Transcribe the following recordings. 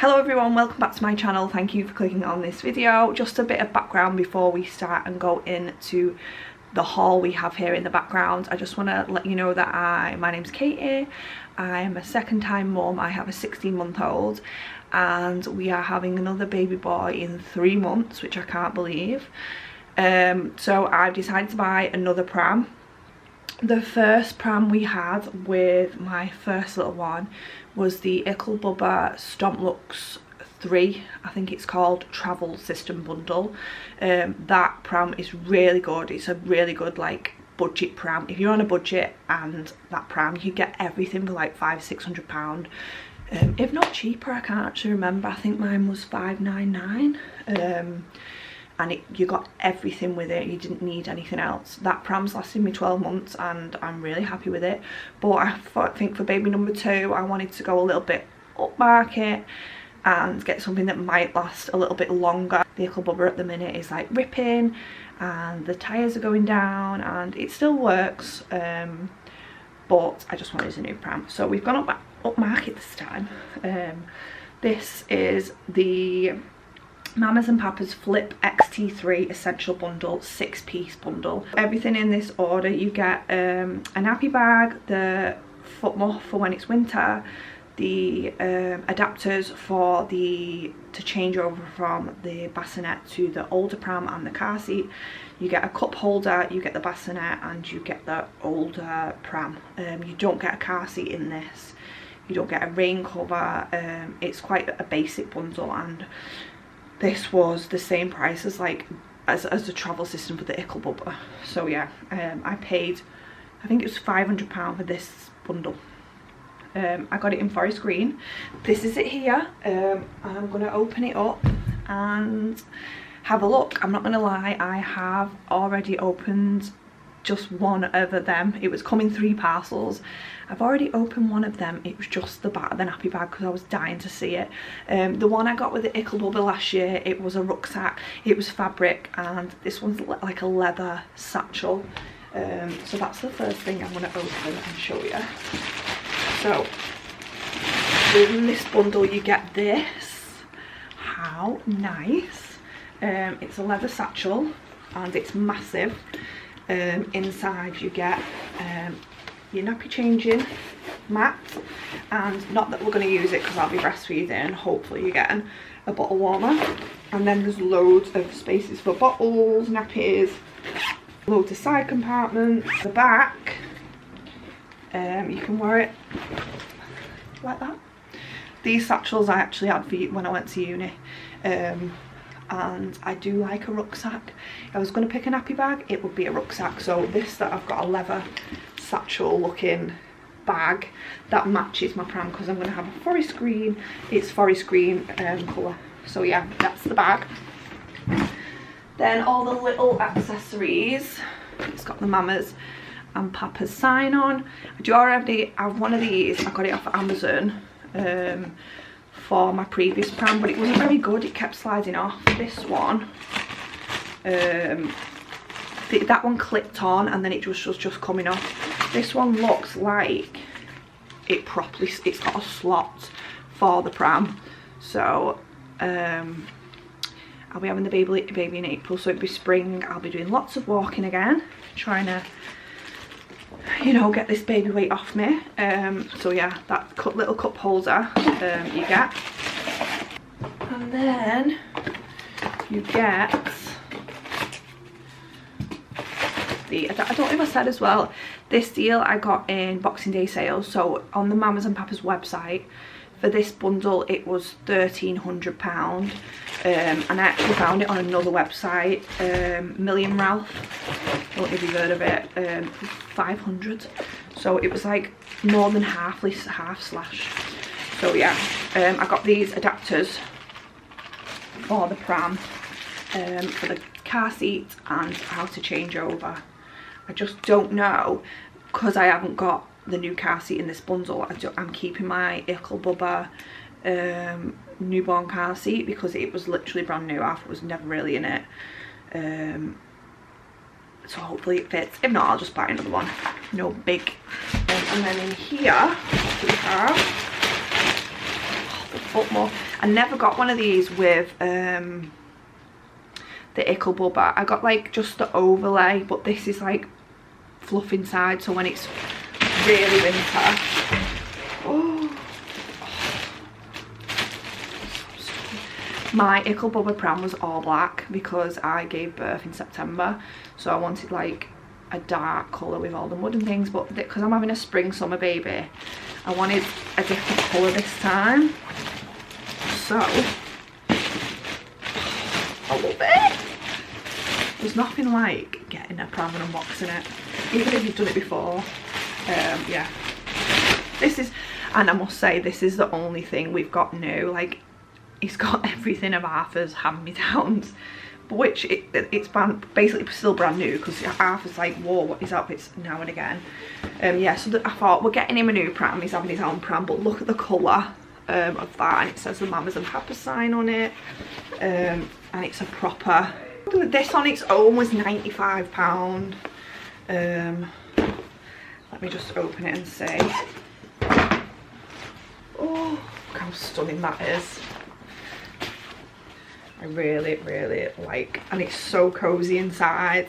Hello everyone, welcome back to my channel. Thank you for clicking on this video. Just a bit of background before we start and go into the haul we have here in the background. I just want to let you know that my name's Katie. I'm a second time mum. I have a 16-month-old and we are having another baby boy in 3 months, which I can't believe. So I've decided to buy another pram. The first pram we had with my first little one was the XT3 Stomp Lux 3, I think it's called, travel system bundle. That pram is really good. It's a really good like budget pram. If you're on a budget and that pram, you get everything for like £500–600, if not cheaper. I can't actually remember. I think mine was £599. And you got everything with it. You didn't need anything else. That pram's lasted me 12 months and I'm really happy with it. But I think for baby number 2 I wanted to go a little bit upmarket and get something that might last a little bit longer. The XT3 at the minute is like ripping and the tyres are going down, and it still works, but I just wanted a new pram. So we've gone upmarket this time. This is the Mamas and Papas Flip XT3 Essential Bundle 6-piece bundle. Everything in this order, you get a nappy bag, the foot muff for when it's winter, the adapters for to change over from the bassinet to the older pram and the car seat. You get a cup holder, you get the bassinet, and you get the older pram. You don't get a car seat in this. You don't get a rain cover. It's quite a basic bundle, and this was the same price as the travel system for the XT3. So yeah, I paid, I think it was £500 for this bundle. I got it in forest green. This is it here. I'm going to open it up and have a look. I'm not going to lie, I have already opened just one of them. It was coming 3 parcels. I've already opened one of them. It was just the back of the nappy bag because I was dying to see it. The one I got with the XT3 last year, it was a rucksack. It was fabric, and this one's like a leather satchel. So that's the first thing I'm going to open and show you. So within this bundle you get this. How nice. It's a leather satchel and it's massive. Inside you get your nappy changing mat, and not that we're going to use it because I'll be breastfeeding, and hopefully you're getting a bottle warmer. And then there's loads of spaces for bottles, nappies, loads of side compartments. The back, you can wear it like that. These satchels I actually had for when I went to uni. And I do like a rucksack. If I was going to pick a nappy bag, it would be a rucksack. So this that I've got a leather satchel looking bag that matches my pram, because I'm going to have a forest green. It's forest green colour. So yeah, that's the bag. Then all the little accessories. It's got the Mamas and Papas sign on. I do already have one of these. I got it off of Amazon for my previous pram, but it wasn't very good. It kept sliding off. This one, that one clipped on and then it was just coming off. This one looks like it's got a slot for the pram. So I'll be having the baby in April, so it'll be spring. I'll be doing lots of walking again, trying to, you know, get this baby weight off me. So yeah, that little cup holder you get, and then you get the, I don't know if I said as well, this deal I got in Boxing Day sales. So on the Mamas and Papas website, for this bundle it was £1,300, and I actually found it on another website, Million Ralph, I don't know if you've heard of it, 500. So it was like more than half slash. So yeah, I got these adapters for the pram, for the car seat and how to change over. I just don't know, because I haven't got the new car seat in this bundle. I'm keeping my XT3 newborn car seat because it was literally brand new. I was never really in it. So hopefully it fits. If not, I'll just buy another one. No big. And then in here we have the foot muff. I never got one of these with the Ickle Bubba. I got like just the overlay, but this is like fluff inside, so when it's really winter, my Ickle Bubba Pram was all black because I gave birth in September, so I wanted like a dark colour with all the mud and things, but because I'm having a spring summer baby, I wanted a different colour this time, so I love it. There's nothing like getting a Pram and unboxing it, even if you've done it before. Yeah, this is, and I must say, this is the only thing we've got new. Like, it's got everything of Arthur's hand-me-downs, which it's basically still brand new because Arthur's like wore his outfits now and again. Yeah, so I thought we're getting him a new Pram. He's having his own Pram, but look at the colour of that, and it says the Mamas and Papas sign on it, and it's a proper. This on its own was £95. Let me just open it and see. Oh, look how stunning that is. I really, really like, and it's so cozy inside.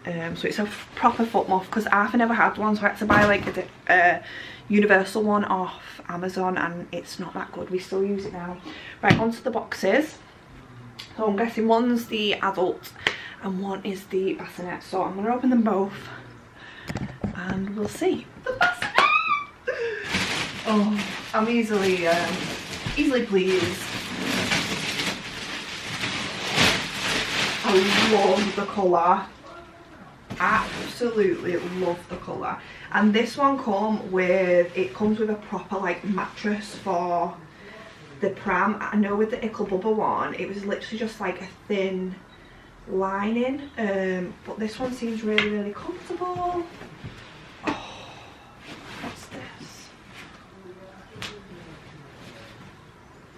So it's a proper foot muff because Arthur never had one, so I had to buy like a universal one off Amazon, and it's not that good. We still use it now. Right, onto the boxes. So I'm guessing one's the adult and one is the bassinet. So I'm going to open them both and we'll see. The bassinet! Oh, I'm easily pleased. I love the colour. Absolutely love the colour. And this one comes with a proper like mattress for the Pram. I know with the Ickle Bubba one, it was literally just like a thin lining, but this one seems really, really comfortable. Oh, what's this?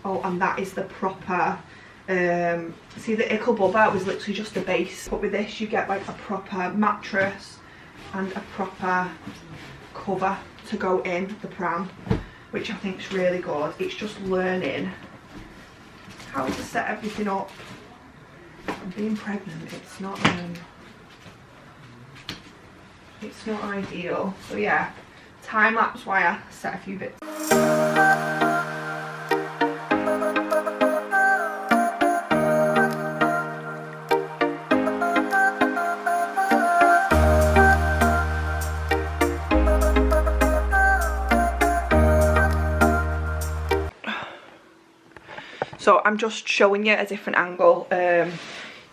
Oh, and that is the proper, see, the Ickle Bubba was literally just a base, but with this you get like a proper mattress and a proper cover to go in the Pram, which I think is really good. It's just learning how to set everything up. And being pregnant, it's not ideal. So yeah, time lapse while I set a few bits. So I'm just showing you a different angle.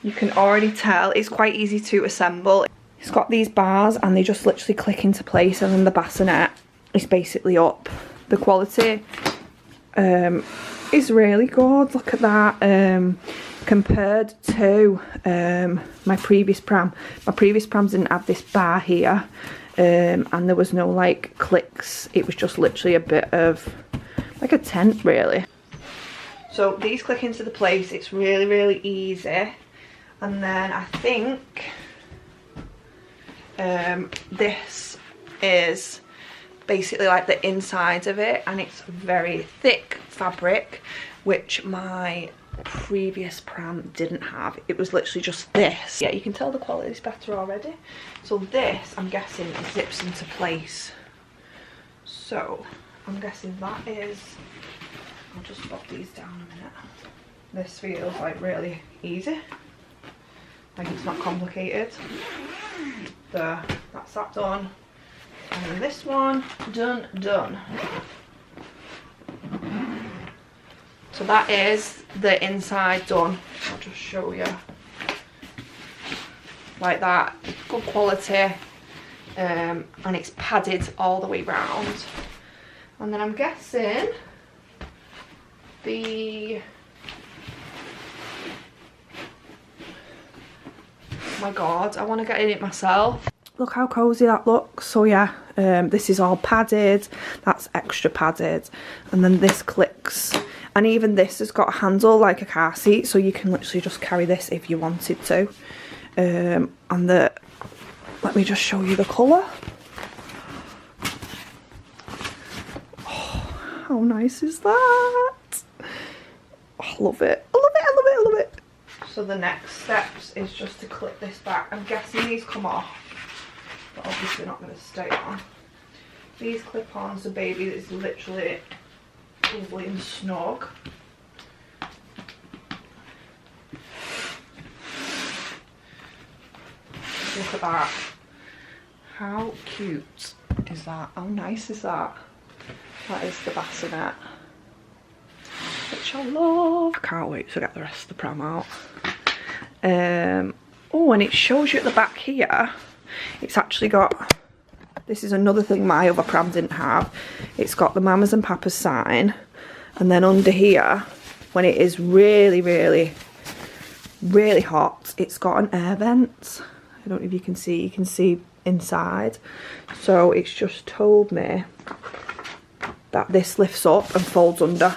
You can already tell it's quite easy to assemble. It's got these bars and they just literally click into place, and then the bassinet is basically up. The quality is really good. Look at that. Compared to my previous Pram. My previous Prams didn't have this bar here, and there was no like clicks. It was just literally a bit of like a tent really. So these click into the place. It's really, really easy. And then I think this is basically like the inside of it, and it's very thick fabric, which my previous Pram didn't have. It was literally just this. Yeah, you can tell the quality is better already. So this, I'm guessing, it zips into place. So I'm guessing that is, I'll just pop these down a minute. This feels like really easy. Like it's not complicated. There, that's that done. And then this one, done. So that is the inside done. I'll just show you. Like that, good quality. And it's padded all the way round. And then I'm guessing the, oh my god, I want to get in it myself. Look how cozy that looks. So yeah, this is all padded, that's extra padded, and then this clicks, and even this has got a handle like a car seat, so you can literally just carry this if you wanted to. And let me just show you the colour. Oh, how nice is that? I love it. I love it, I love it, I love it. So the next steps is just to clip this back. I'm guessing these come off, but obviously not going to stay on. These clip-ons, the baby is literally lovely and snug. Look at that. How cute is that? How nice is that? That is the bassinet, which I love. I can't wait to get the rest of the pram out. Oh, and it shows you at the back here, it's actually got, this is another thing my other pram didn't have. It's got the mamas and papas sign, and then under here, when it is really, really, really hot, it's got an air vent. I don't know if you can see inside. So it's just told me that this lifts up and folds under.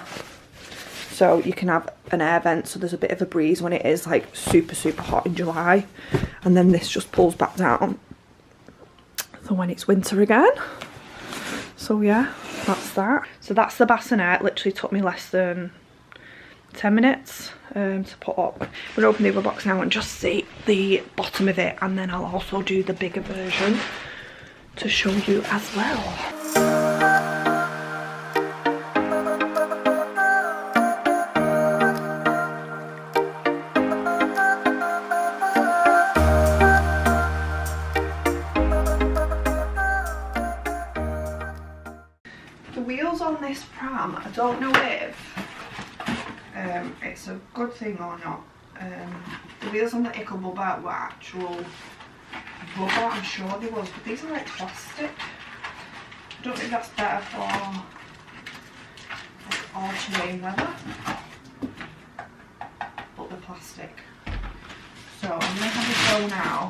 So you can have an air vent, so there's a bit of a breeze when it is like super, super hot in July. And then this just pulls back down for when it's winter again. So yeah, that's that. So that's the bassinet. Literally took me less than 10 minutes to put up. I'm gonna open the other box now and just see the bottom of it, and then I'll also do the bigger version to show you as well. The wheels on this pram, I don't know if it's a good thing or not. The wheels on the Icklebubba were actual rubber, I'm sure they was, but these are like plastic. I don't think that's better for like all-terrain weather, but they're plastic. So I'm going to have a go now.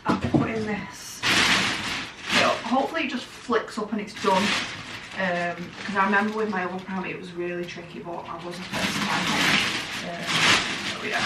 I'm putting this, hopefully it just flicks up and it's done. Because I remember with my other pram it was really tricky, but I wasn't first time. So yeah.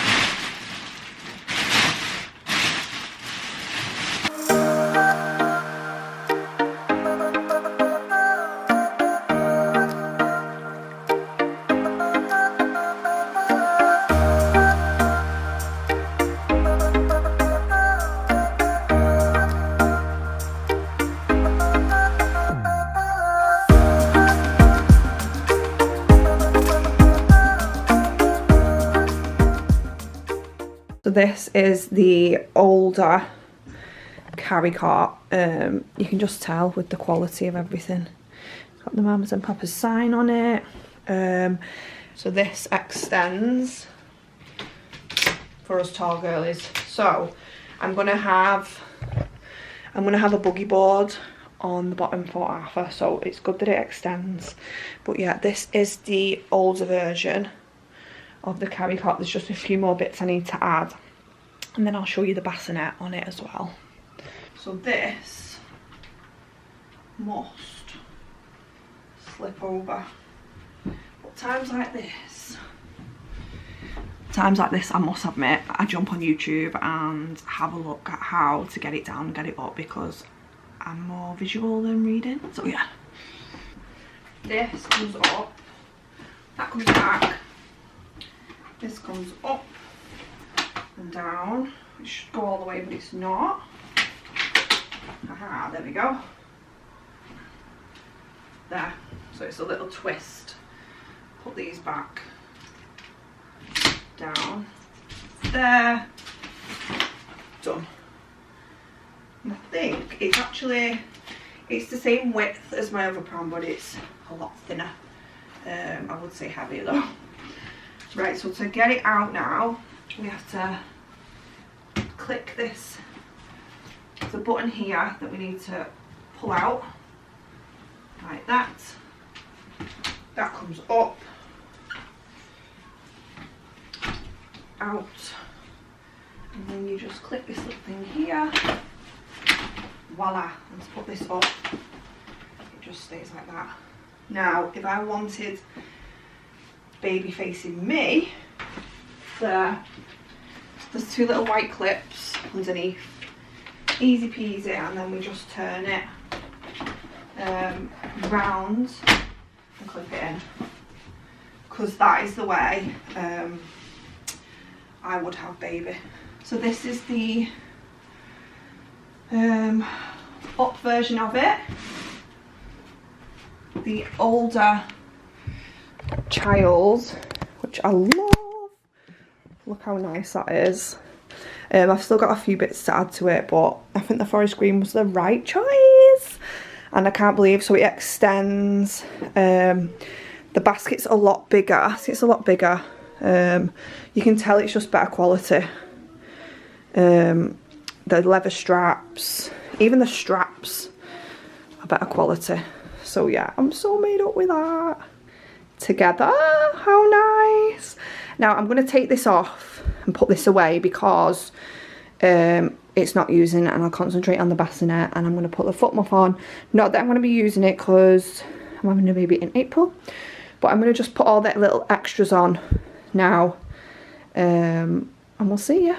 So this is the older carry cart. You can just tell with the quality of everything. It's got the mamas and papas sign on it. So this extends for us tall girlies. So I'm gonna have a buggy board on the bottom for Arthur, so it's good that it extends. But yeah, this is the older version of the carry cart. There's just a few more bits I need to add, and then I'll show you the bassinet on it as well. So this must slip over, but times like this I must admit I jump on YouTube and have a look at how to get it down and get it up, because I'm more visual than reading. So yeah, this comes up, that comes back, this comes up and down. It should go all the way, but it's not. Aha, there we go. There. So it's a little twist. Put these back. Down. There. Done. And I think it's actually, it's the same width as my other pram, but it's a lot thinner. I would say heavier though. Right, so to get it out now, we have to click this. There's a button here that we need to pull out, like that. That comes up, out, and then you just click this little thing here. Voila, let's put this up. It just stays like that. Now, if I wanted baby facing me, there's two little white clips underneath, easy peasy, and then we just turn it round and clip it in. because that is the way I would have baby. So this is the up version of it. The older child, which I love. Look how nice that is. I've still got a few bits to add to it, but I think the forest green was the right choice. And I can't believe, so it extends. The basket's a lot bigger. See, it's a lot bigger. You can tell it's just better quality. The leather straps, even the straps are better quality. So yeah, I'm so made up with that. Together, how nice. Now I'm going to take this off and put this away because it's not using it, and I'll concentrate on the bassinet, and I'm going to put the foot muff on. Not that I'm going to be using it because I'm having a baby in April, but I'm going to just put all that little extras on now, and we'll see ya.